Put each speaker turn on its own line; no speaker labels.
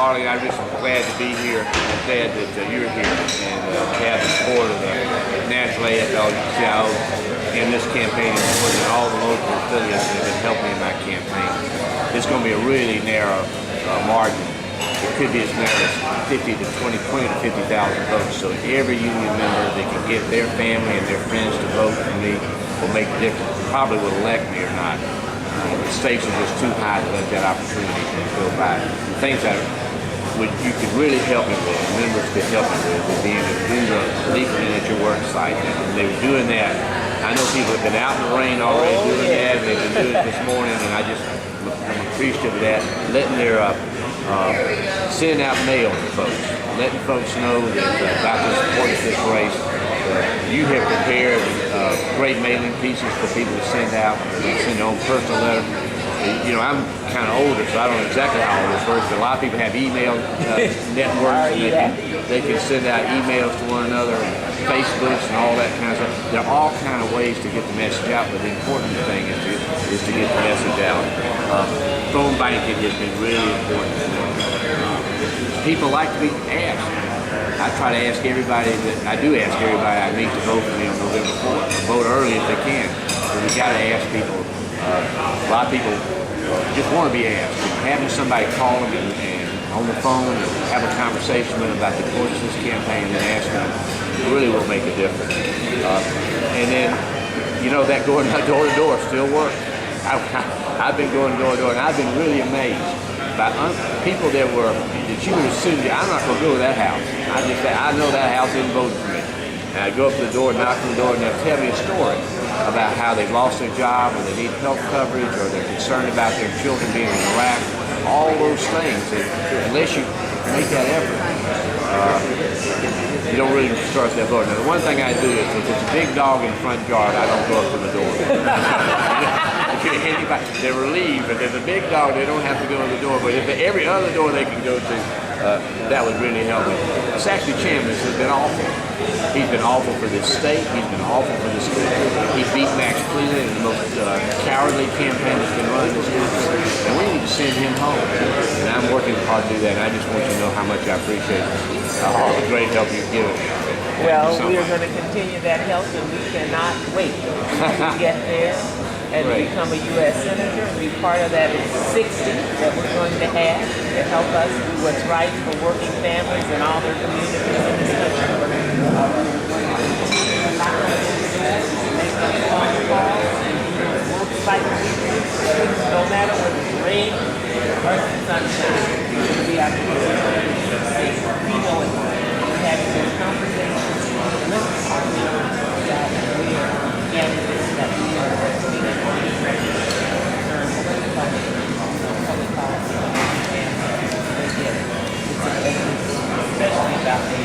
Arlene, I'm just glad to be here. I'm glad that you're here and have the support of the National AFL-CIO in this campaign and all the local affiliates that have been helping in my campaign. It's going to be a really narrow margin. It could be as narrow as 20 to 50,000 votes. So every union member that can get their family and their friends to vote for me will make a difference. Probably will elect me or not. The stakes are just too high to let that opportunity go by. The things that you could really help me with, members could help me with, would be to do the leafleting at your work site. And they were doing that. I know people have been out in the rain already doing that, and they've been doing it this morning, and I'm appreciative of that. Letting their send out mail to folks, letting folks know that about the importance of this race. You have prepared great mailing pieces for people to send out, send their own personal letter. You know, I'm kind of older, so I don't know exactly how all this works, but a lot of people have email networks, and they can send out emails to one another, and Facebooks and all that kind of stuff. There are all kind of ways to get the message out, but the important thing is to get the message out. Phone banking has been really important. People like to be asked. I try to ask everybody I meet to vote for me on November 4th. Vote early if they can. But we got to ask people. A lot of people just want to be asked. Having somebody call them and on the phone and have a conversation with them about the importance of this campaign and ask them really will make a difference. And then, you know, that going door to door still works. I've been going door to door, and I've been really amazed by people that you would assume, I'm not going to go to that house. I know that house isn't voting for me. And I go up to the door, knock on the door, and they'll tell me a story about how they've lost their job, or they need health coverage, or they're concerned about their children being in Iraq. All those things, unless you make that effort, you don't really start that voting. Now, the one thing I do is, if it's a big dog in the front yard, I don't go up to the door. Anybody, they're relieved, but there's a big dog, they don't have to go to the door. But if every other door they can go to, that would really help me. Zachary Chambers has been awful. He's been awful for this state. He's been awful for this country. He beat Max Cleveland in the most cowardly campaign that's been run in this country. And we need to send him home. And I'm working hard to do that. And I just want you to know how much I appreciate all the great help you've given.
Well, we are going to continue that help, and we cannot wait to get there and become a U.S. Senator and be part of that 60 that we're going to have to help us do what's right for working families and all their communities in this country. No matter whether it's rain or sunshine, we'll be out here. We know it. We're having those conversations with our leaders that we are candidates that we are being concerned with public policy and especially about the